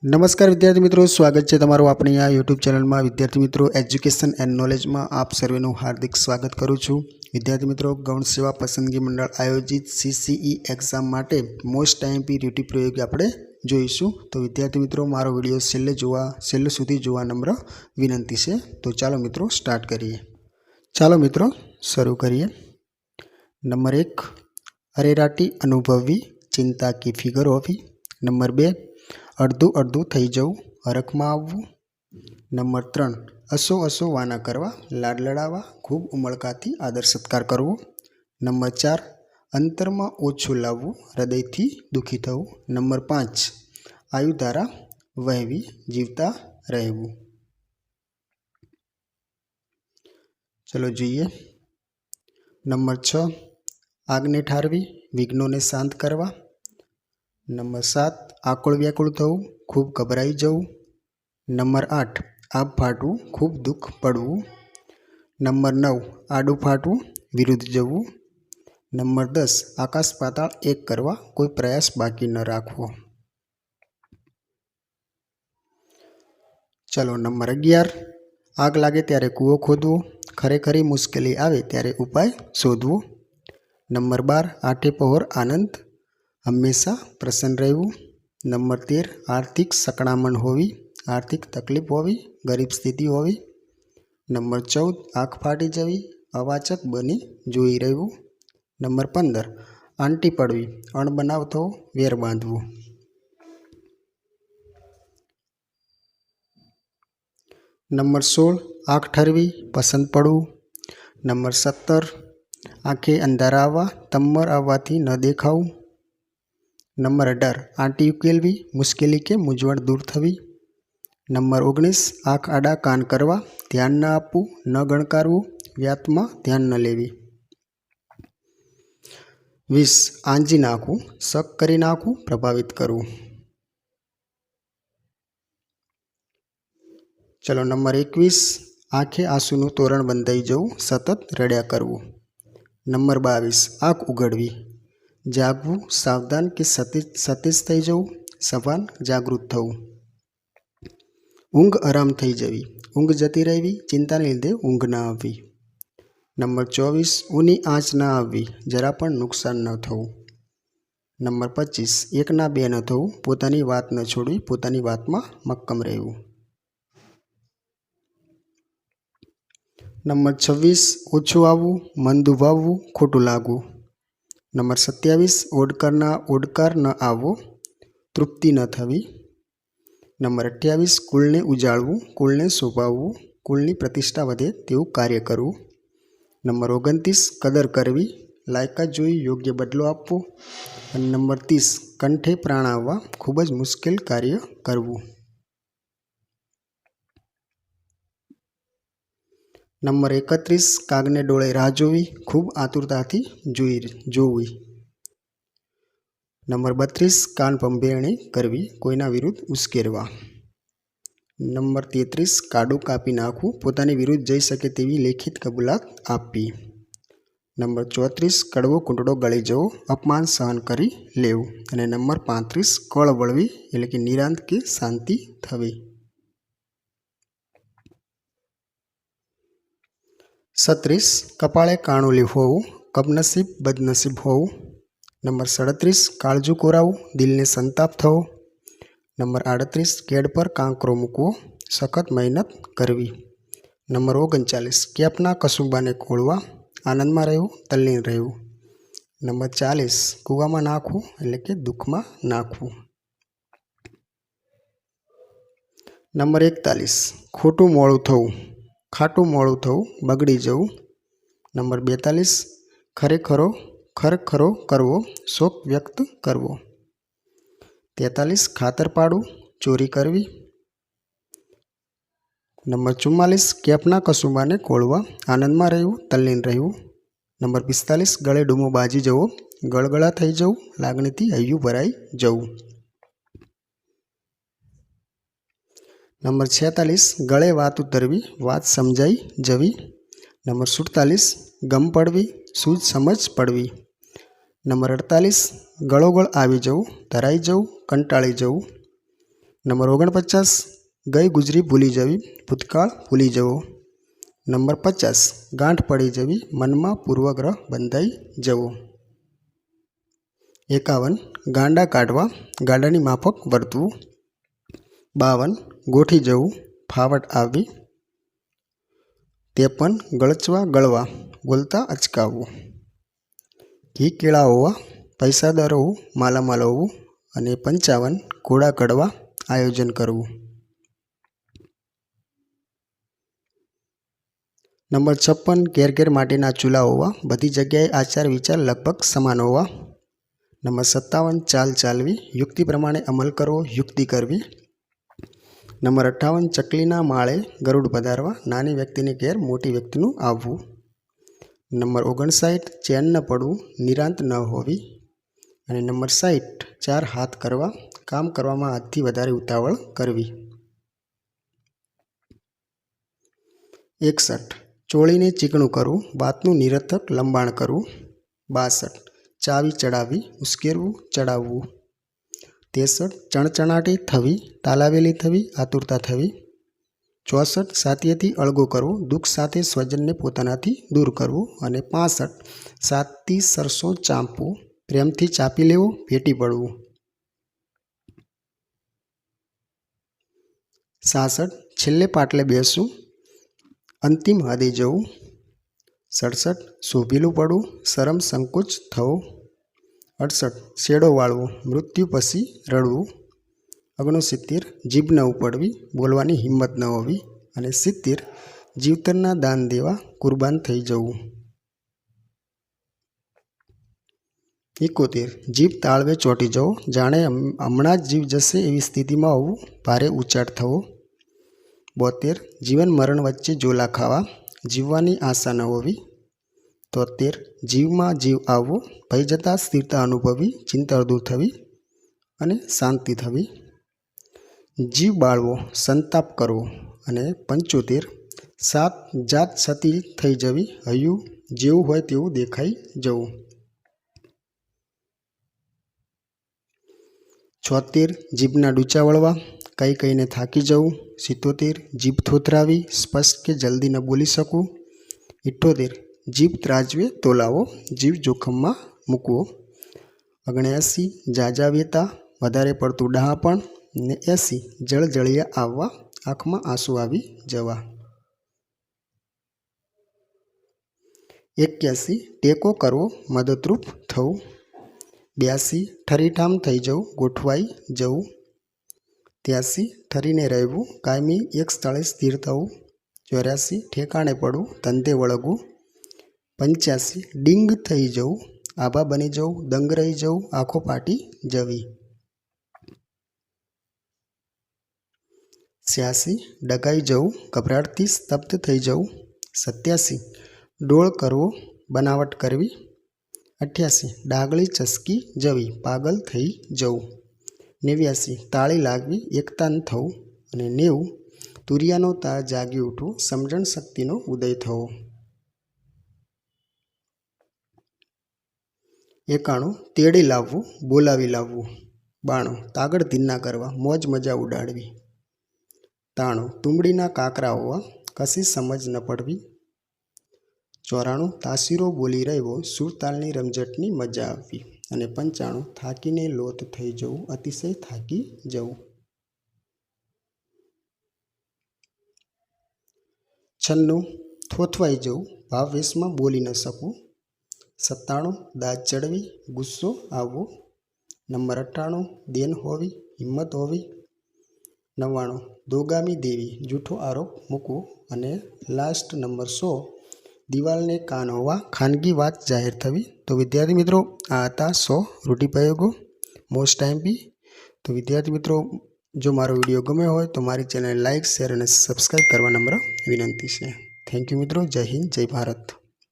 नमस्कार विद्यार्थी मित्रों, स्वागत है तमाરું આપણી આ YouTube ચેનલમાં। વિદ્યાર્થી મિત્રો, એજ્યુકેશન એન્ડ નોલેજમાં આપ સર્વેનું હાર્દિક સ્વાગત કરું છું। વિદ્યાર્થી મિત્રો, ગૌણ સેવા પસંદગી મંડળ આયોજિત CCE એક્ઝામ માટે મોસ્ટ આઈએમપી રીટી પ્રયોગ આપણે જોઈશું। તો વિદ્યાર્થી મિત્રો, મારો વિડીયો છેલ્લે સુધી જોવા નમ્ર વિનંતી છે। તો ચાલો મિત્રો સ્ટાર્ટ કરીએ। ચાલો મિત્રો શરૂ કરીએ। નંબર 1, અરેરાટી અનુભવવી, ચિંતા की फिगर होवी। नंबर 2, अर्धू अर्धू थई जवुं, हरखमां आववुं। नंबर 3, असो असो वाना करवा, लाड लड़ावा, खूब उमळकाथी आदर सत्कार करवो। नंबर 4, अंतरमां ओछुं लाववुं, हृदयथी दुखी थवुं। नंबर 5, आयुधारा वहेवी, जीवता रहेवुं। चलो जोईए। नंबर 6, आगने ठारवी, विघ्नोने शांत करवा। नंबर 7, आकुल व्याकुल थवुं, खूब गभराई जवुं। नंबर 8, आप फाटवुं, खूब दुख पड़वुं। नंबर 9, आडू फाटवुं, विरुद्ध जवुं। नंबर 10, आकाश पाताळ एक करवा, कोई प्रयास बाकी न राखवो। चलो नंबर 11, आग लागे त्यारे कूवो खोदवो, खरेखरी मुश्केली आवे त्यारे उपाय शोधवो। नंबर 12, आठे पहोर आनंद, हमेशा प्रसन्न रहेवुं। नंबर 13, आर्थिक सकड़ामण होवी, आर्थिक तकलीफ होवी, गरीब स्थिति होवी। नंबर 14, आँख फाटी जवी, अवाचक बनी जोई रहेवुं। नंबर 15, आंटी पड़वी, अणबनाव थवो, वेर बांधवो। नंबर 16, आँख ठरवी, पसंद पड़वुं। नंबर 17, आँखे अंधारा आववा, तम्मर आववाथी न देखावुं। नंबर 18, आंटी उकेलवी, मुश्केली के मूंझवण दूर थवी। नंबर 19, आँख आड़ा कान करवा, ध्यान न आपवुं, न गणकारवुं, व्यातमां ध्यान न लेवी। 20, आंजी नाखवुं, शक करी नाखवुं, प्रभावित करवुं। चलो नंबर 21, आँखे आंसूनुं तोरण बंधाई जवुं, सतत रड्या करवुं। नंबर 22, आँख उघड़वी, जागवुं, सावधान के सतेज थई जवुं, सभान जागृत थवुं। ऊँघ आराम थई जवी, ऊँघ जती रहेवी, चिंता ने लीधे ऊँघ न आववी। नंबर 24, ऊनी आँच न आववी, जरा पण नुकसान न थवुं। नंबर 25, एक ना बे न थवुं, पोतानी वात न छोड़वी, पोतानी वातमां मक्कम रहेवुं। नंबर 26, ओछुं आववुं, मन दुभाववुं, खोटुं लागवुं। नंबर 27, ओडकार न आववो, तृप्ति न थवी। नंबर 28, कुलने उजाड़वुं, कुलने शोभाववुं, कुलनी प्रतिष्ठा वधे तेवुं कार्य करवुं। नंबर 29, कदर करवी, लायकात जोई योग्य बदलो आपवो। અને नंबर 30, कंठे प्राण आववा, खूब ज मुश्किल कार्य करवुं। नंबर 31, कागने डोळे राह जोवी, खूब आतुरताथी जोवी। नंबर 32, कान पंभेरणी करवी, कोईना विरुद्ध उश्केरवा। नंबर 33, काडू कापी नाखवुं, पोतानी विरुद्ध जई शके तेवी लेखित कबूलात आपवी। नंबर 34, कड़वो कूंटड़ो गળી जवो, अपमान सहन करी लेवुं। અને नंबर 35, कळ वळवी એટલે કે નિરાંત કે શાંતિ થવી। 36, कपाळे काणुली होवुं, कबनसीब बदनसीब होवुं। नंबर 37, काळजू कोरावुं, दिलने संताप थवो। नंबर 38, केड पर कांकरो मूकवो, सखत मेहनत करवी। नंबर 39, केपना कसुंबाने खोलवा, आनंदमां रहेवुं, तल्लीन रहेवुं। नंबर 40, कूवामां नाखवुं એટલે કે દુઃખમાં નાખવું। नंबर 41, खोटું મોડું થવું, ખાટું મોડું થવું, બગડી જવું। नंबर 42, ખરેખરો કરવો, શોક વ્યક્ત કરવો। 43, ખાતર પાડવું, ચોરી કરવી। नंबर 44, કેપના કસુંબાને ખોલવા, આનંદમાં રહેવું, તલ્લીન રહેવું। नंबर 45, गळे डूमो बाजी जवो, गळगळा थई जवुं, लागणीथी हૈયું भराई जवुं। नंबर 46, गळे वात उतरवी, वात समजाई जवी। नंबर 47, गम पड़वी, सूझ समझ पड़वी। नंबर 48, गळोगळ आवी जवुं, धराई जवुं, कंटाळी जवुं। નંબર 49 ગઈ ગુજરી ભૂલી જવી, ભૂતકાળ ભૂલી જવો. નંબર 50 ગાંઠ પડી જવી, મનમાં પૂર્વગ્રહ બંધાઈ જવો. 51 ગાંડા કાઢવા, ગાડાની માફક વર્તવું. 52 ગોઠી જવું, ફાવટ આવવી. 53 ગળચવા ગળવા, બોલતા અચકાવવું. ઘી કેળા હોવા, પૈસાદાર હોવું, માલામાલ હોવું. અને 55 ઘોડા કડવા, આયોજન કરવું. નંબર 56 ઘેર ઘેર માટીના ચૂલા હોવા, બધી જગ્યાએ આચાર વિચાર લગભગ સમાન હોવા. નંબર 57 ચાલ ચાલવી, યુક્તિ પ્રમાણે અમલ કરવો, યુક્તિ કરવી. નંબર 58 ચકલીના માળે ગરુડ પધારવા, નાની વ્યક્તિને ઘેર મોટી વ્યક્તિનું આવવું. નંબર 59 ચેન ન પડવું, નિરાંત ન હોવી. અને નંબર 60 ચાર હાથ કરવા, કામ કરવામાં હાથથી વધારે ઉતાવળ કરવી. 61 ચોળીને ચીકણું કરવું, વાતનું નિરર્થક લંબાણ કરવું. 62 ચાવી ચડાવવી, ઉશ્કેરવું, ચડાવવું. 63 ચણચણાટી થવી, તાલાવેલી થવી, આતુરતા થવી. 64 સાતિયેથી અળગો કરવો, દુઃખ સાથે સ્વજનને પોતાનાથી દૂર કરવું. અને 65 સાતથી સરસો ચાંપવું, પ્રેમથી ચાપી લેવો, ભેટી પડવું. 66 છેલ્લે પાટલે બેસવું, અંતિમ હદે જવું. 67 શોભીલું પડવું, શરમ સંકોચ થવો. 68 શેડો વાળવો, મૃત્યુ પછી રડવું. 69 જીભ ન ઉપડવી, બોલવાની હિંમત ન હોવી. અને 70 જીવતરના દાન દેવા, કુરબાન થઈ જવું. 71 જીભ તાળવે ચોંટી જવો, જાણે હમણાં જ જીવ જશે એવી સ્થિતિમાં હોવું, ભારે ઉચાટ થવો. 72 જીવન મરણ વચ્ચે ઝોલા ખાવા, જીવવાની આશા ન હોવી. 73 જીવમાં જીવ આવવો, ભય જતાં સ્થિરતા અનુભવી, ચિંતા દૂર થવી અને શાંતિ થવી. જીવ બાળવો, સંતાપ કરવો. અને 75 સાત જાત સતી થઈ જવી, હૈયું જેવું હોય તેવું દેખાઈ જવું. 76 જીભના ડૂચા વળવા, કઈ કઈને થાકી જવું. 77 જીભ થોતરાવી, સ્પષ્ટ કે જલ્દી ન બોલી શકવું. 78 જીભ ત્રાજવે તોલાવો, જીવ જોખમમાં મૂકવો. 79 જાજા વેતા, વધારે પડતું ડહાપણ. ને 80 જળજળિયા આવવા, આંખમાં આંસુ આવી જવા. 81 ટેકો કરવો, મદદરૂપ થવું. 82 ઠરીઠામ થઈ જવું, ગોઠવાઈ જવું. 83 ઠરીને રહેવું, કાયમી એક સ્થળે સ્થિર થવું. 84 ઠેકાણે પડવું, ધંધે વળગવું. 85 ડીંગ થઈ જવું, આભા બની જવું, દંગ રહી જવું, આંખો ફાટી જવી. 86 ડગાઈ જવું, ગભરાટથી સ્તબ્ધ થઈ જવું. 87 ડોળ કરવો, બનાવટ કરવી. 88 ડાગળી ચસકી જવી, પાગલ થઈ જવું. 89 તાળી લાગવી, એકતા થવું. અને 90 તુરિયાનો તાર જાગી ઉઠવું, સમજણ શક્તિનો ઉદય થવો. 91 તેડી લાવવું, બોલાવી લાવવું. 92 તાગડ ધીન્ના કરવા, મોજ મજા ઉડાડવી. 93 તુંબડીના કાકરા હોવા, કશી સમજ ન પડવી. 94 તાસીરો બોલી રહેવો, સુરતાલની રમઝટની મજા આવવી. અને 95 થાકીને લોથ થઈ જવું, અતિશય થાકી જવું. 96 થોથવાઈ જવું, ભાવવેશમાં બોલી ન શકવું. 97 દાજ ચડવી, ગુસ્સો આવવો. નંબર 98 દેન હોવી, હિંમત હોવી. 99 દોગામી દેવી, જૂઠો આરોપ મૂકવો. અને લાસ્ટ નંબર 100 દિવાલને કાન હોવા, ખાનગી વાત જાહેર થવી. તો વિદ્યાર્થી મિત્રો આ હતા 100 રૂઢિપ્રયોગો મોસ્ટ ટાઈમપી. તો વિદ્યાર્થી મિત્રો જો મારો વિડીયો ગમ્યો હોય તો મારી ચેનલ લાઇક, શેર અને સબસ્ક્રાઈબ કરવા નમ્ર વિનંતી છે. થેન્ક યુ મિત્રો. જય હિન્દ, જય ભારત.